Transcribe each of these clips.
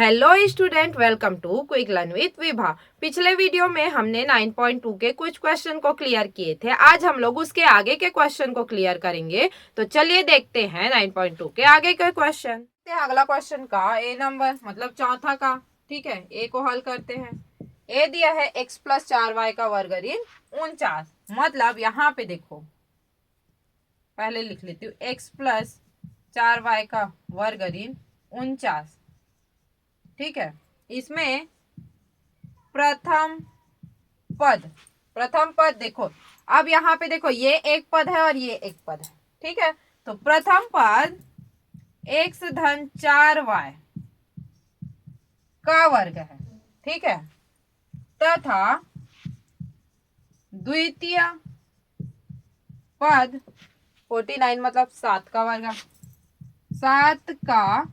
Hello student, welcome to quick learn with Vibha. पिछले video में हमने 9.2 के कुछ क्वेश्चन को क्लियर किए थे। आज हम लोग उसके आगे के क्वेश्चन को क्लियर करेंगे। तो चलिए देखते हैं 9.2 के आगे के क्वेश्चन। अगला क्वेश्चन का ए नंबर मतलब चौथा का, ठीक है, ए को हल करते हैं। ए दिया है x प्लस 4y का वर्ग ऋण 49। मतलब यहाँ पे देखो, पहले लिख लेती हूँ, x प्लस 4y का वर्ग ऋण 49, ठीक है। इसमें प्रथम पद देखो, अब यहाँ पे देखो, ये एक पद है और ये एक पद है, ठीक है। तो प्रथम पद x धन 4y का वर्ग है, ठीक है, तथा द्वितीय पद 49 मतलब 7 का वर्ग, 7 का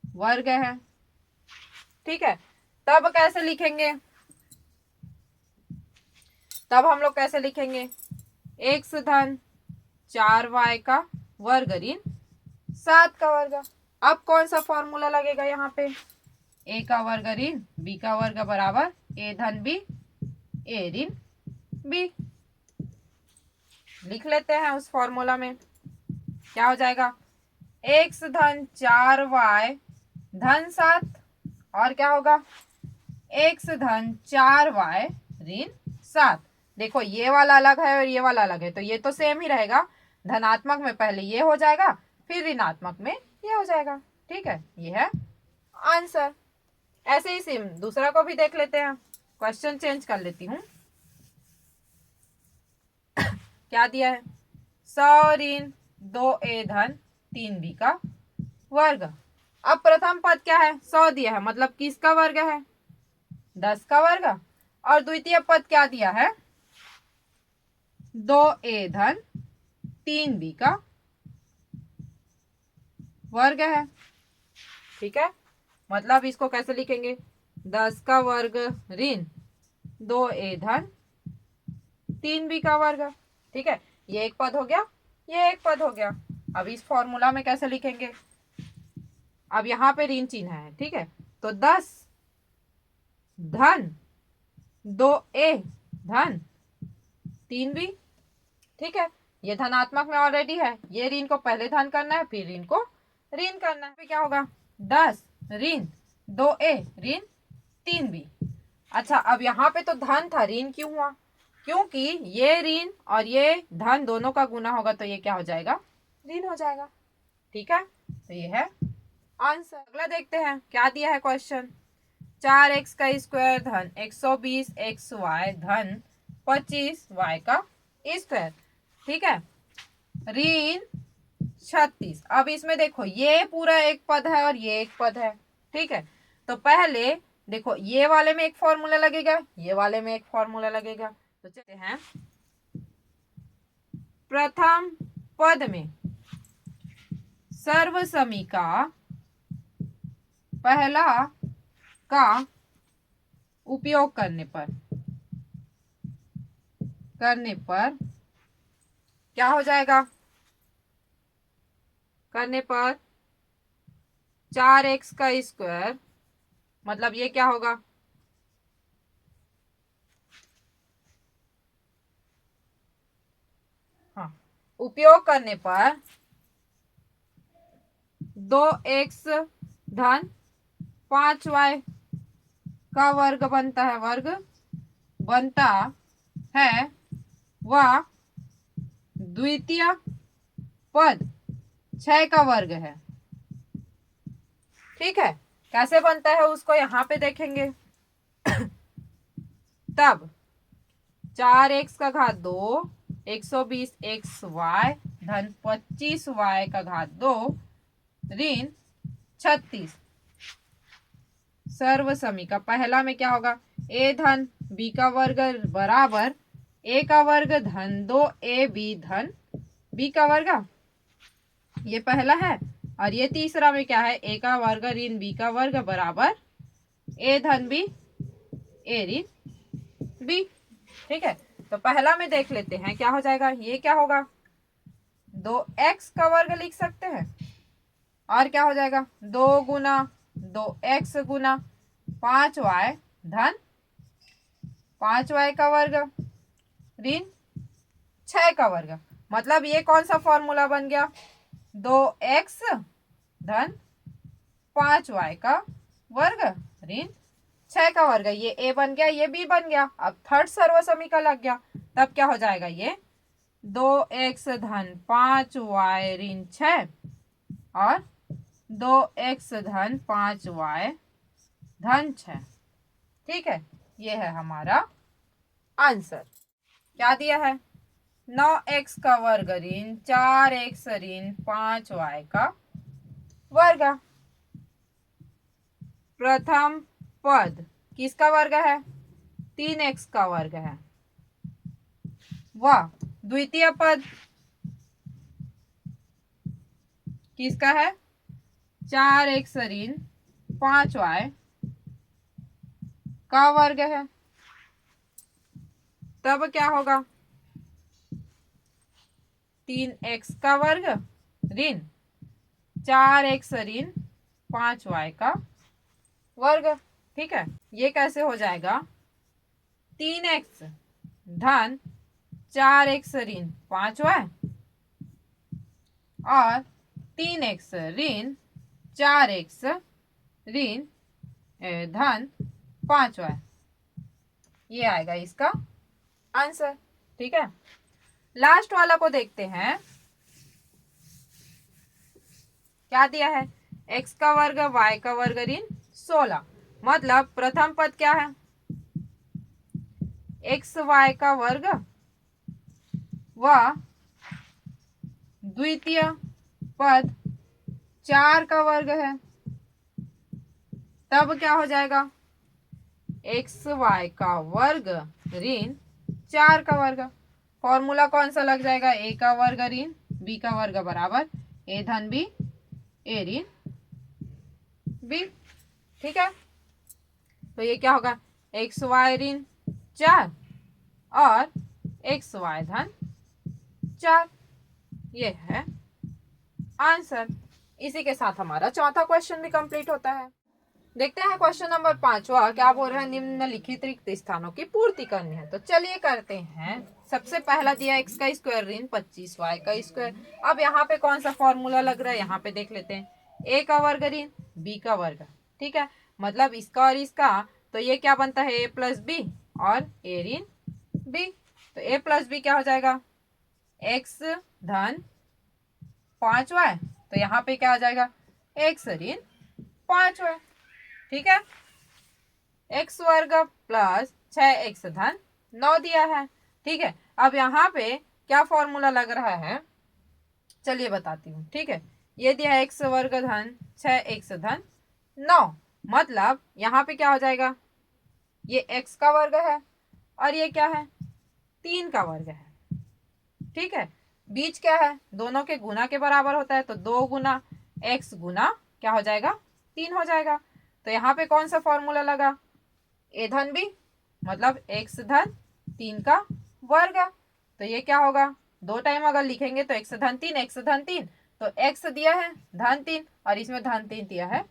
वर्ग है, ठीक है। तब कैसे लिखेंगे, तब हम लोग कैसे लिखेंगे, x धन 4y का वर्ग ऋण 7 का वर्ग। अब कौन सा फॉर्मूला लगेगा यहाँ पे, a का वर्ग ऋण b का वर्ग बराबर a धन b, a ऋण b। लिख लेते हैं उस फॉर्मूला में, क्या हो जाएगा, x धन 4y धन 7 और क्या होगा, x धन 4y ऋण 7। देखो ये वाला अलग है और ये वाला अलग है, तो ये तो सेम ही रहेगा। धनात्मक में पहले ये हो जाएगा, फिर ऋणात्मक में ये हो जाएगा, ठीक है। ये है आंसर। ऐसे ही सेम दूसरा को भी देख लेते हैं। क्वेश्चन चेंज कर लेती हूँ। क्या दिया है, 100 ऋण 2a धन 3b का वर्ग। अब प्रथम पद क्या है, 100 दिया है, मतलब किसका वर्ग है, 10 का वर्ग। और द्वितीय पद क्या दिया है, 2a धन 3b का वर्ग है, ठीक है। मतलब इसको कैसे लिखेंगे, 10 का वर्ग ऋण 2a धन 3b का वर्ग, ठीक है। ये एक पद हो गया, ये एक पद हो गया। अब इस फॉर्मूला में कैसे लिखेंगे, अब यहाँ पे ऋण चिन्ह है, ठीक है। तो 10 धन 2a धन 3b, ठीक है। ये धनात्मक में ऑलरेडी है, ये ऋण को पहले धन करना है, फिर ऋण को ऋण करना है। क्या होगा, 10 ऋण 2a ऋण 3b। अच्छा, अब यहाँ पे तो धन था, ऋण क्यों हुआ, क्योंकि ये ऋण और ये धन दोनों का गुना होगा, तो ये क्या हो जाएगा, ऋण हो जाएगा, ठीक है। तो ये है आंसर। अगला देखते हैं क्या दिया है क्वेश्चन, 4x का स्क्वायर धन 120xy धन 25y का स्क्वायर, ठीक है, ऋण 36। अब इसमें देखो, ये पूरा एक पद है और ये एक पद है, ठीक है। तो पहले देखो, ये वाले में एक फॉर्मूला लगेगा, ये वाले में एक फॉर्मूला लगेगा। तो चलते हैं, प्रथम पद में सर्वसमी का पहला का उपयोग करने पर क्या हो जाएगा, करने पर 4x का स्क्वायर, मतलब ये क्या होगा, हाँ, उपयोग करने पर 2x धन 5y का वर्ग बनता है वह द्वितीय पद 6 का वर्ग है, ठीक है। कैसे बनता है उसको यहाँ पे देखेंगे। तब 4x का घात 2 120xy धन 25y का घात 2 ऋण 36 सर्वसमी का पहला में क्या होगा, a धन b का वर्ग बराबर a का वर्ग धन 2ab धन b का वर्ग, ये पहला है। और ये तीसरा में क्या है, a का वर्ग ऋण b का वर्ग बराबर a धन b a ऋण b, ठीक है। तो पहला में देख लेते हैं क्या हो जाएगा, ये क्या होगा, 2x का वर्ग लिख सकते हैं, और क्या हो जाएगा, 2 गुना 2x गुना 5y धन 5y का वर्ग ऋण 6 का वर्ग। मतलब ये कौन सा फॉर्मूला बन गया? 2x धन 5y का वर्ग ऋण 6 का वर्ग। ये a बन गया, ये b बन गया। अब थर्ड सर्वसमीकरण लग गया, तब क्या हो जाएगा? ये 2x धन 5y ऋण 6 और 2x धन 5y धन 6। ठीक है, ये है हमारा आंसर। क्या दिया है? 9x का वर्ग ऋण 4x ऋण 5y का वर्ग। प्रथम पद किसका वर्ग है? 3x का वर्ग है। वह द्वितीय पद किसका है? 4x ऋण 5y का वर्ग है। तब क्या होगा? 3x का वर्ग ऋण 4x ऋण 5y का वर्ग। ठीक है, ये कैसे हो जाएगा? 3x धन 4x ऋण 5y और 3x ऋण 4x ऋण धन 5y, ये आएगा इसका आंसर। ठीक है, लास्ट वाला को देखते हैं। क्या दिया है? x का वर्ग y का वर्ग ऋण 16। मतलब प्रथम पद क्या है? एक्स वाई का वर्ग व द्वितीय पद 4 का वर्ग है। तब क्या हो जाएगा? एक्स वाई का वर्ग ऋण 4 का वर्ग। फॉर्मूला कौन सा लग जाएगा? ए का वर्ग ऋण बी का वर्ग बराबर ए धन बी ए ऋण बी। ठीक है, तो ये क्या होगा? एक्स वाई ऋण 4 और एक्स वाई धन 4, ये है आंसर। इसी के साथ हमारा चौथा क्वेश्चन भी कंप्लीट होता है। देखते हैं क्वेश्चन नंबर 5वां क्या बोल रहे हैं? निम्नलिखित रिक्त स्थानों की पूर्ति करनी है। तो चलिए करते हैं। सबसे पहला दिया एक्स का स्क्वायर ऋण 25 वाई का स्क्वायर। अब यहाँ पे कौन सा फॉर्मूला लग रहा है? यहाँ पे देख लेते हैं। ए का वर्ग ऋण बी का वर्ग। ठीक है, मतलब इसका और इसका, तो ये क्या बनता है? ए प्लस बी और ए ऋण बी। तो ए प्लस बी क्या हो जाएगा? एक्स धन 5y। तो यहाँ पे क्या आ जाएगा? एक्स ऋण 5y। ठीक है, एक्स वर्ग प्लस 6x धन 9 दिया है। ठीक है, अब यहाँ पे क्या फॉर्मूला लग रहा है? चलिए बताती हूँ। ठीक है, ये दिया एक्स वर्ग धन 6x धन 9। मतलब यहाँ पे क्या हो जाएगा? ये x का वर्ग है और ये क्या है? 3 का वर्ग है। ठीक है, बीच क्या है? दोनों के गुना के बराबर होता है, तो 2 गुना x गुना क्या हो जाएगा? 3 हो जाएगा। तो यहाँ पे कौन सा फॉर्मूला लगा? ए धन बी, मतलब x धन 3 का वर्ग। तो ये क्या होगा? 2 टाइम अगर लिखेंगे तो x धन 3 x धन 3, तो x दिया है धन 3 और इसमें धन 3 दिया है,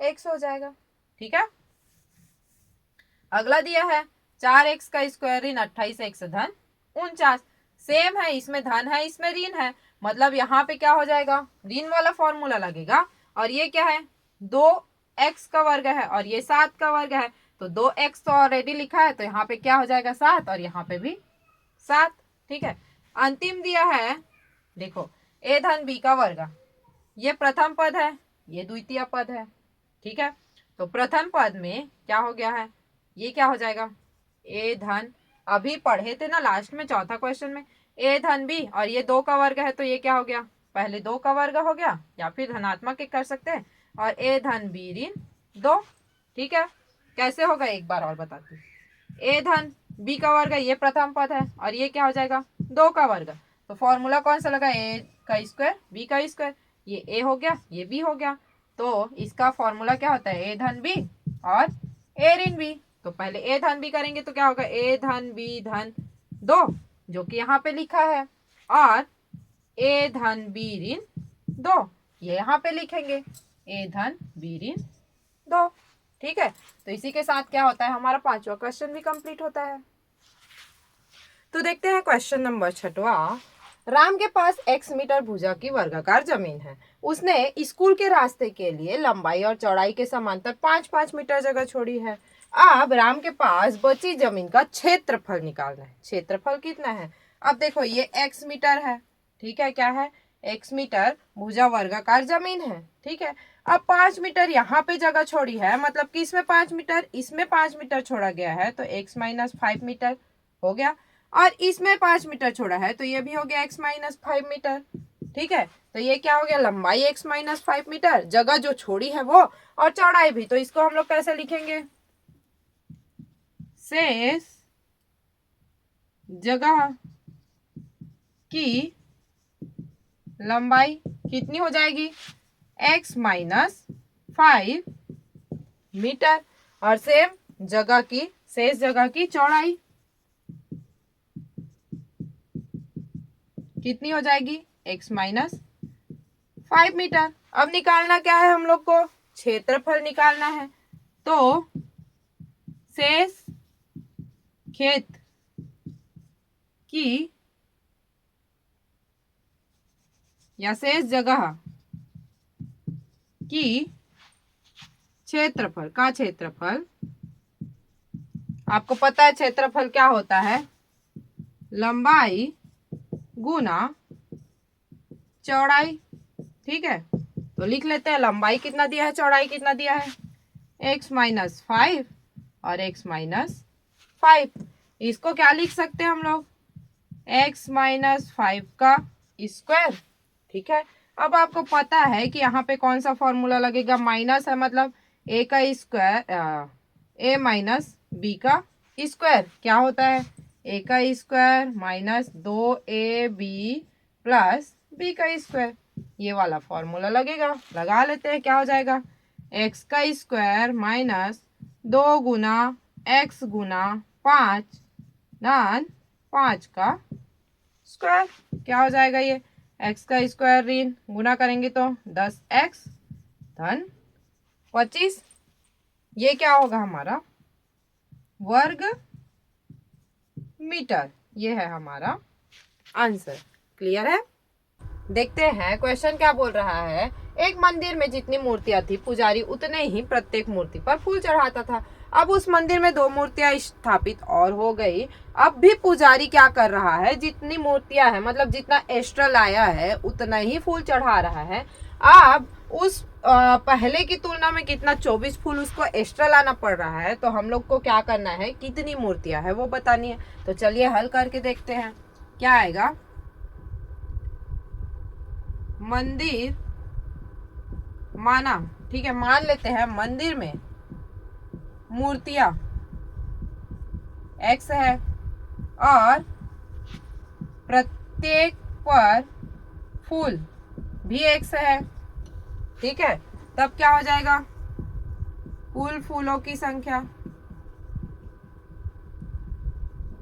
x हो जाएगा। ठीक है, अगला दिया है 4x का स्क्वायर ऋण 28x धन 49। सेम है, इसमें धन है इसमें ऋण है। मतलब यहाँ पे क्या हो जाएगा? ऋण वाला फॉर्मूला लगेगा। और ये क्या है? 2x का वर्ग है और ये 7 का वर्ग है। तो 2x तो ऑलरेडी लिखा है, तो यहाँ पे क्या हो जाएगा? 7 और यहाँ पे भी 7। ठीक है, अंतिम दिया है, देखो, ए धन बी का वर्ग। ये प्रथम पद है, ये द्वितीय पद है। ठीक है, तो प्रथम पद में क्या हो गया है? ये क्या हो जाएगा? ए धन, अभी पढ़े थे ना लास्ट में चौथा क्वेश्चन में, ए धन बी और ये 2 का वर्ग है, तो ये क्या हो गया? पहले 2 का वर्ग हो गया, या फिर धनात्मक एक कर सकते हैं, और ए धन बी ऋण 2। ठीक है, कैसे होगा एक बार और बताती हूँ। ए धन बी का वर्ग, ये प्रथम पद है और ये क्या हो जाएगा? 2 का वर्ग। तो फॉर्मूला कौन सा लगा? ए का स्क्वायर बी का स्क्वायर। ये ए हो गया, ये बी हो गया, तो इसका फॉर्मूला क्या होता है? ए धन बी और ए ऋण बी। तो पहले ए धन बी करेंगे तो क्या होगा? ए धन बी धन 2, जो कि यहाँ पे लिखा है, और ए धन बी ऋण 2, ये यहाँ पे लिखेंगे, ए धन बी ऋण 2। ठीक है, तो इसी के साथ क्या होता है, हमारा 5वां क्वेश्चन भी कंप्लीट होता है। तो देखते हैं क्वेश्चन नंबर 6वां। राम के पास x मीटर भुजा की वर्गाकार जमीन है। उसने स्कूल के रास्ते के लिए लंबाई और चौड़ाई के समांतर 5-5 मीटर जगह छोड़ी है। अब राम के पास बची जमीन का क्षेत्रफल निकालना है। क्षेत्रफल कितना है, अब देखो ये x मीटर है, ठीक है, क्या है, x मीटर भुजा वर्गाकार जमीन है। ठीक है, अब 5 मीटर यहाँ पे जगह छोड़ी है, मतलब कि इसमें 5 मीटर, इसमें 5 मीटर छोड़ा गया है, तो x माइनस 5 मीटर हो गया, और इसमें 5 मीटर छोड़ा है तो ये भी हो गया x माइनस 5 मीटर। ठीक है, तो ये क्या हो गया, लंबाई x माइनस 5 मीटर, जगह जो छोड़ी है वो, और चौड़ाई भी। तो इसको हम लोग कैसे लिखेंगे, शेष जगह की लंबाई कितनी हो जाएगी, x माइनस 5 मीटर, और सेम जगह की, शेष जगह की चौड़ाई कितनी हो जाएगी, x माइनस 5 मीटर। अब निकालना क्या है हम लोग को, क्षेत्रफल निकालना है। तो शेष खेत की या शेष जगह की क्षेत्रफल का क्षेत्रफल, आपको पता है क्षेत्रफल क्या होता है, लंबाई गुना चौड़ाई। ठीक है, तो लिख लेते हैं, लंबाई कितना दिया है, चौड़ाई कितना दिया है, x माइनस 5 और x माइनस 5। इसको क्या लिख सकते हैं हम लोग, x माइनस 5 का स्क्वायर। ठीक है, अब आपको पता है कि यहाँ पे कौन सा फॉर्मूला लगेगा, माइनस है मतलब a का स्क्वायर, a माइनस b का स्क्वायर क्या होता है, a का square minus 2ab plus b का स्क्वायर, ये वाला फॉर्मूला लगेगा, लगा लेते हैं। क्या हो जाएगा, x का स्क्वायर माइनस 2 गुना x गुना 5 धन 5 का स्क्वायर, क्या हो जाएगा, ये x का स्क्वायर ऋण गुना करेंगे तो 10x धन 25, ये क्या होगा हमारा वर्ग मीटर। ये है हमारा आंसर। क्लियर है, देखते हैं क्वेश्चन क्या बोल रहा है। एक मंदिर में जितनी मूर्तियां थी, पुजारी उतने ही प्रत्येक मूर्ति पर फूल चढ़ाता था। अब उस मंदिर में 2 मूर्तियां स्थापित और हो गई। अब भी पुजारी क्या कर रहा है, जितनी मूर्तियां है मतलब जितना एक्स्ट्रा लाया है उतना ही फूल चढ़ा रहा है। अब उस पहले की तुलना में कितना 24 फूल उसको एक्स्ट्रा लाना पड़ रहा है। तो हम लोग को क्या करना है, कितनी मूर्तियां है वो बतानी है। तो चलिए हल करके देखते हैं क्या आएगा। मंदिर माना, ठीक है, मान लेते हैं मंदिर में मूर्तियां x है और प्रत्येक पर फूल भी x है। ठीक है, तब क्या हो जाएगा, कुल फूलों की संख्या,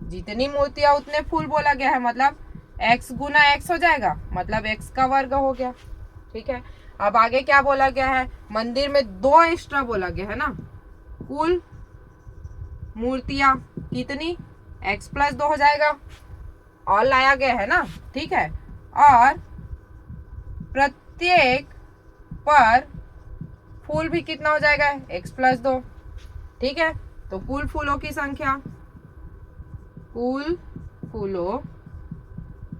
जितनी मूर्तियां उतने फूल बोला गया है, मतलब x गुना x हो जाएगा, मतलब x का वर्ग हो गया। ठीक है, अब आगे क्या बोला गया है, मंदिर में 2 एक्स्ट्रा बोला गया है ना, कुल मूर्तियां कितनी, x प्लस 2 हो जाएगा, और लाया गया है ना। ठीक है, और प्रत्येक पर फूल भी कितना हो जाएगा, x प्लस 2। ठीक है, तो कुल फूलों की संख्या, कुल फूलों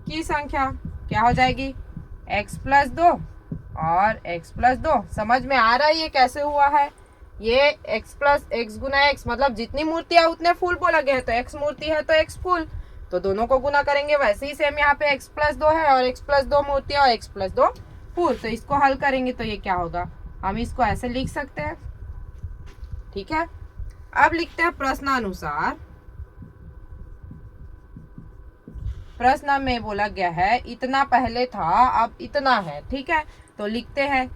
की संख्या क्या हो जाएगी, x प्लस 2 और x प्लस 2। समझ में आ रहा है ये कैसे हुआ है, ये x प्लस x गुना x, मतलब जितनी मूर्तियां उतने फूल बोला गया है, तो x मूर्ति है तो x फूल, तो दोनों को गुना करेंगे। वैसे ही सेम यहाँ पे x प्लस 2 है और x प्लस 2 मूर्तियां और x प्लस 2 फूल, तो इसको हल करेंगे तो ये क्या होगा, हम इसको ऐसे लिख सकते हैं। ठीक है, अब लिखते हैं प्रश्नानुसार। प्रश्न में बोला गया है इतना पहले था अब इतना है। ठीक है, तो लिखते हैं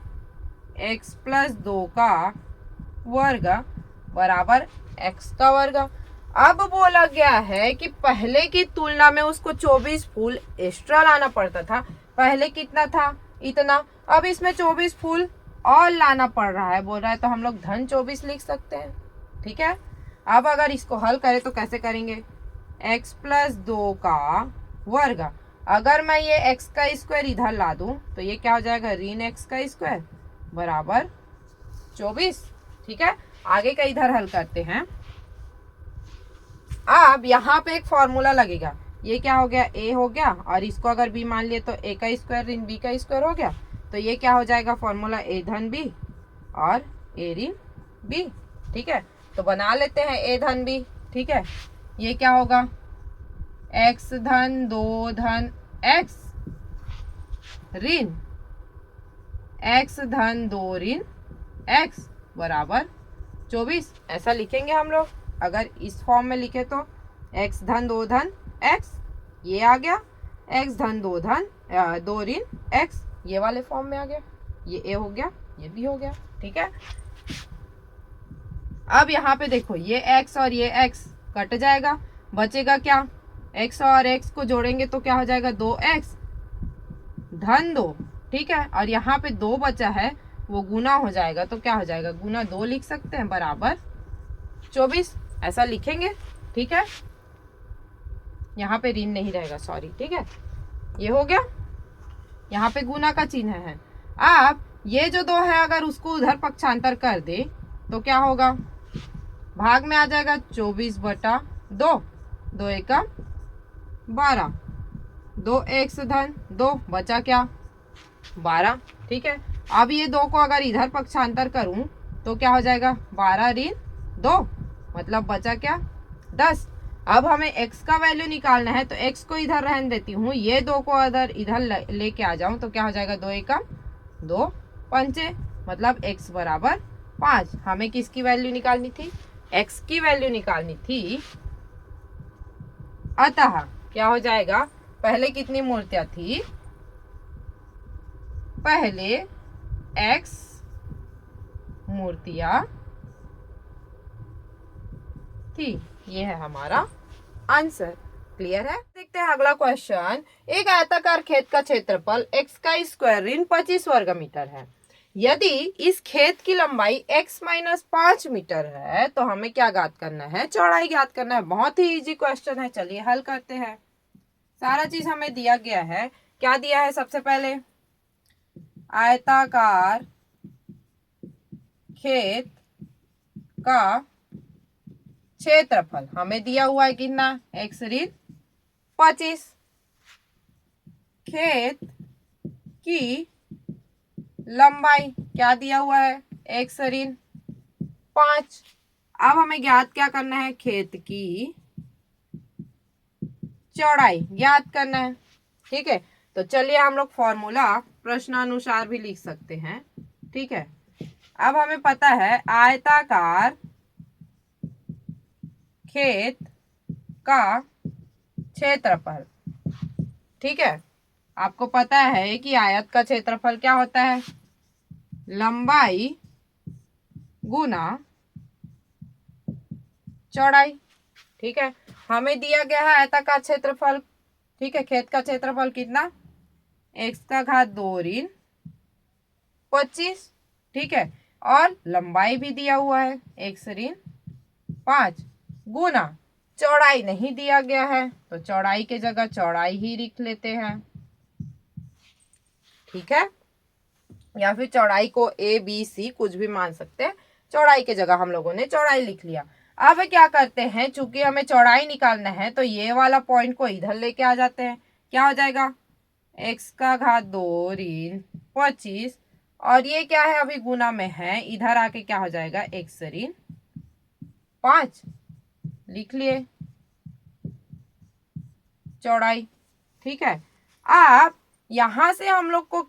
x प्लस 2 का वर्ग बराबर x का वर्ग। अब बोला गया है कि पहले की तुलना में उसको 24 फूल एक्स्ट्रा लाना पड़ता था। पहले कितना था, इतना, अब इसमें 24 फूल और लाना पड़ रहा है, बोल रहा है, तो हम लोग धन 24 लिख सकते हैं। ठीक है, अब अगर इसको हल करें तो कैसे करेंगे, x प्लस 2 का वर्ग, अगर मैं ये x का स्क्वायर इधर ला दूं तो ये क्या हो जाएगा, ऋण x का स्क्वायर बराबर 24। ठीक है, आगे का इधर हल करते हैं। अब यहाँ पे एक फॉर्मूला लगेगा, ये क्या हो गया, a हो गया, और इसको अगर b मान लिए तो a का स्क्वायर ऋण b का स्क्वायर हो गया, तो ये क्या हो जाएगा फॉर्मूला, a धन b और a ऋण b। ठीक है, तो बना लेते हैं a धन b। ठीक है, ये क्या होगा, x धन 2 धन x ऋण x धन 2 ऋण x बराबर 24। ऐसा लिखेंगे हम लोग। अगर इस फॉर्म में लिखे तो x धन 2 धन x, ये आ गया x धन 2 धन 2 ऋण x, ये वाले फॉर्म में आ गया, ये a हो गया, ये b हो गया। ठीक है, अब यहाँ पे देखो, ये x और ये x कट जाएगा, बचेगा क्या, x और x को जोड़ेंगे तो क्या हो जाएगा, 2x धन 2। ठीक है, और यहाँ पे 2 बचा है, वो गुना हो जाएगा, तो क्या हो जाएगा, गुना 2 लिख सकते हैं बराबर 24। ऐसा लिखेंगे। ठीक है, यहाँ पे ऋण नहीं रहेगा, सॉरी। ठीक है, ये हो गया, यहाँ पे गुना का चिन्ह है। अब ये जो 2 है, अगर उसको उधर पक्षांतर कर दे तो क्या होगा, भाग में आ जाएगा 24/2, 2 एकम 12, 2x धन 2 बचा क्या, 12। ठीक है, अब ये 2 को अगर इधर पक्षांतर करूं तो क्या हो जाएगा, 12 ऋण 2, मतलब बचा क्या, 10। अब हमें x का वैल्यू निकालना है, तो x को इधर रहने देती हूँ, ये 2 को अगर इधर लेके आ जाऊं तो क्या हो जाएगा, 2 एकम 2 पंचे, मतलब x बराबर 5। हमें किसकी वैल्यू निकालनी थी, x की वैल्यू निकालनी थी। अतः क्या हो जाएगा, पहले कितनी मूर्तियां थी, पहले x मूर्तियां थी। ये है हमारा आंसर। क्लियर है। देखते हैं अगला क्वेश्चन। एक आयताकार खेत का क्षेत्रफल x का स्क्वायर ऋण 25 वर्ग मीटर है। यदि इस खेत की लंबाई x माइनस 5 मीटर है तो हमें क्या ज्ञात करना है, चौड़ाई ज्ञात करना है। बहुत ही इजी क्वेश्चन है, चलिए हल करते हैं। सारा चीज हमें दिया गया है। क्या दिया है, सबसे पहले आयताकार खेत का क्षेत्रफल हमें दिया हुआ है कितना, x ऋण 25। खेत की लंबाई क्या दिया हुआ है, x ऋण 5। अब हमें ज्ञात क्या करना है, खेत की चौड़ाई ज्ञात करना है। ठीक है, तो चलिए हम लोग फॉर्मूला प्रश्नानुसार भी लिख सकते हैं। ठीक है, अब हमें पता है आयताकार खेत का क्षेत्रफल। ठीक है, आपको पता है कि आयत का क्षेत्रफल क्या होता है, लंबाई गुना चौड़ाई। ठीक है, हमें दिया गया है आयताकार क्षेत्रफल। ठीक है, खेत का क्षेत्रफल कितना, x का घात 2 ऋण 25। ठीक है, और लंबाई भी दिया हुआ है x ऋण 5 गुना चौड़ाई नहीं दिया गया है, तो चौड़ाई के जगह चौड़ाई ही लिख लेते हैं। ठीक है, या फिर चौड़ाई को a b c कुछ भी मान सकते हैं, चौड़ाई के जगह हम लोगों ने चौड़ाई लिख लिया। अब क्या करते हैं, चूंकि हमें चौड़ाई निकालना है तो ये वाला पॉइंट को इधर लेके आ जाते हैं। क्या हो जाएगा, x का घात 2 ऋण 25, और ये क्या है, अभी गुना में है, इधर आके क्या हो जाएगा, x ऋण 5 लिख लिए चौड़ाई। ठीक है, अब यहां से हम लोग को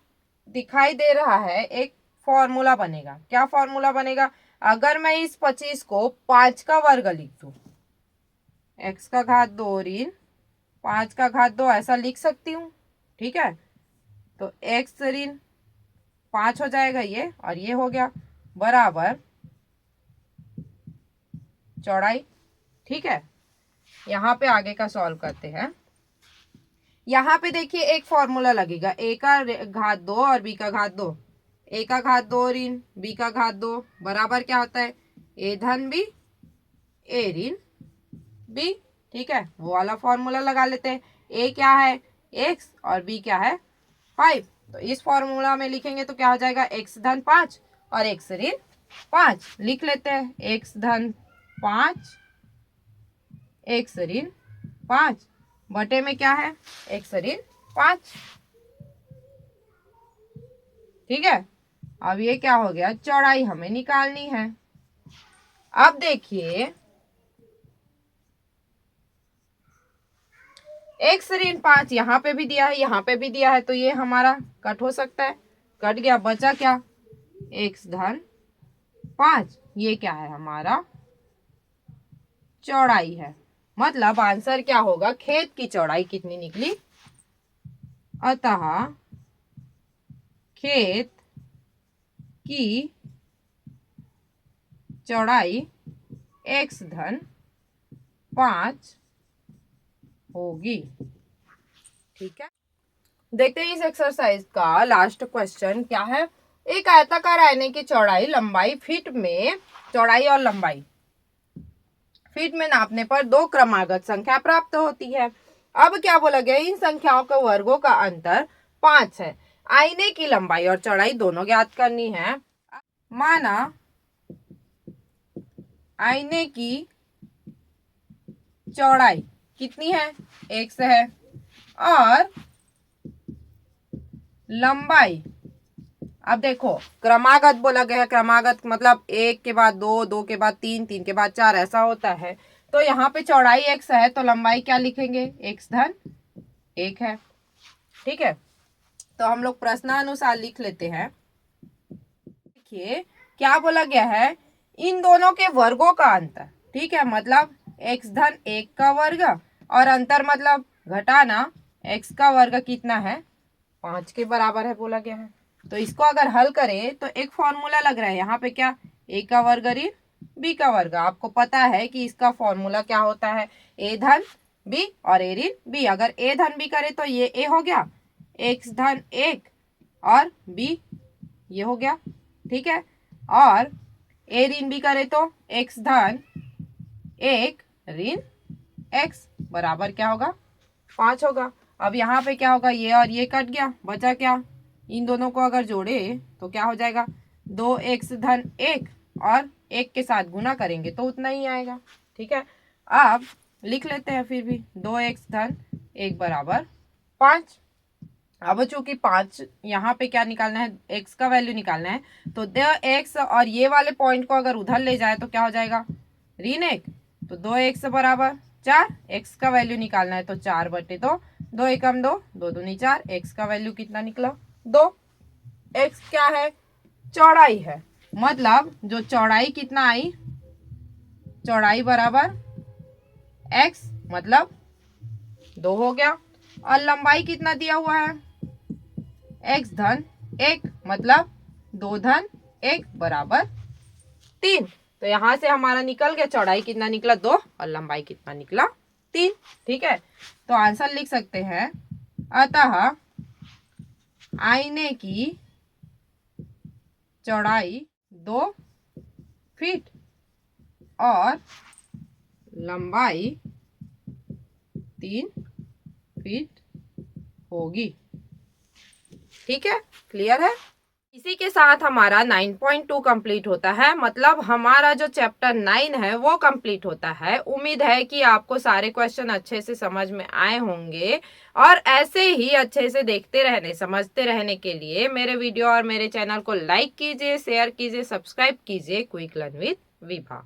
दिखाई दे रहा है एक फॉर्मूला बनेगा। क्या फॉर्मूला बनेगा, अगर मैं इस 25 को 5 का वर्ग लिख दूं, x का घात 2 ऋण 5 का घात 2 ऐसा लिख सकती हूँ। ठीक है, तो x ऋण 5 हो जाएगा ये, और ये हो गया बराबर चौड़ाई। ठीक है, यहाँ पे आगे का सॉल्व करते हैं। यहाँ पे देखिए एक फॉर्मूला लगेगा, a का घात 2 और b का घात 2। a का घात 2 ऋण b का घात 2 बराबर क्या होता है, a धन b a ऋण b। ठीक है, वो वाला फॉर्मूला लगा लेते हैं। a क्या है x और b क्या है 5। तो इस फॉर्मूला में लिखेंगे तो क्या हो जाएगा, x धन 5 और x ऋण 5 लिख लेते हैं। x धन 5 x ऋण 5 बटे में क्या है, x ऋण 5। ठीक है, अब ये क्या हो गया, चौड़ाई हमें निकालनी है। अब देखिए x ऋण 5 यहाँ पे भी दिया है, यहाँ पे भी दिया है, तो ये हमारा कट हो सकता है। कट गया, बचा क्या, x धन 5। ये क्या है, हमारा चौड़ाई है। मतलब आंसर क्या होगा, खेत की चौड़ाई कितनी निकली। अतः खेत की चौड़ाई x धन 5 होगी। ठीक है, देखते हैं इस एक्सरसाइज का लास्ट क्वेश्चन क्या है। एक आयताकार आईने की चौड़ाई लंबाई फीट में, चौड़ाई और लंबाई फीट में नापने पर दो क्रमागत संख्या प्राप्त होती है। अब क्या बोला गया, इन संख्याओं के वर्गों का अंतर 5 है। आईने की लंबाई और चौड़ाई दोनों ज्ञात करनी है। माना आईने की चौड़ाई कितनी है, x है, और लंबाई, अब देखो क्रमागत बोला गया है, क्रमागत मतलब 1 के बाद 2, 2 के बाद 3, 3 के बाद 4 ऐसा होता है। तो यहाँ पे चौड़ाई x है तो लंबाई क्या लिखेंगे, x धन 1 है। ठीक है, तो हम लोग प्रश्नानुसार लिख लेते हैं। देखिए क्या बोला गया है, इन दोनों के वर्गों का अंतर। ठीक है, मतलब x धन 1 का वर्ग और अंतर मतलब घटाना x का वर्ग कितना है, 5 के बराबर है बोला गया है। तो इसको अगर हल करें तो एक फॉर्मूला लग रहा है यहाँ पे, क्या, a का वर्ग ऋण b का वर्ग। आपको पता है कि इसका फॉर्मूला क्या होता है, a धन b और a ऋण b। अगर a धन b करे तो ये a हो गया, x धन 1 और b ये हो गया। ठीक है, और a ऋण b करे तो x धन 1 ऋण x बराबर क्या होगा, 5 होगा। अब यहाँ पे क्या होगा, ये और ये कट गया, बचा क्या, इन दोनों को अगर जोड़े तो क्या हो जाएगा, 2x धन 1 और 1 के साथ गुना करेंगे तो उतना ही आएगा। ठीक है, अब लिख लेते हैं फिर भी 2x धन 1 बराबर 5। अब चूंकि 5 यहाँ पे क्या निकालना है, x का वैल्यू निकालना है, तो x और ये वाले पॉइंट को अगर उधर ले जाए तो क्या हो जाएगा, ऋण 1। तो 2x बराबर 4, x का वैल्यू निकालना है तो 4 बटे 2, 2 एकम 2, 2 दूनी 4, x का वैल्यू कितना निकला, 2। x क्या है, चौड़ाई है। मतलब जो चौड़ाई कितना आई, चौड़ाई बराबर x मतलब 2 हो गया, और लंबाई कितना दिया हुआ है, x धन 1 मतलब 2 धन 1 बराबर 3। तो यहां से हमारा निकल गया, चौड़ाई कितना निकला 2 और लंबाई कितना निकला 3। ठीक है, तो आंसर लिख सकते हैं, अतः आईने की चौड़ाई 2 फीट और लंबाई 3 फीट होगी। ठीक है, क्लियर है। इसी के साथ हमारा 9.2 कंप्लीट होता है। मतलब हमारा जो चैप्टर 9 है वो कंप्लीट होता है। उम्मीद है कि आपको सारे क्वेश्चन अच्छे से समझ में आए होंगे, और ऐसे ही अच्छे से देखते रहने, समझते रहने के लिए मेरे वीडियो और मेरे चैनल को लाइक कीजिए, शेयर कीजिए, सब्सक्राइब कीजिए क्विक लर्न विद विभा।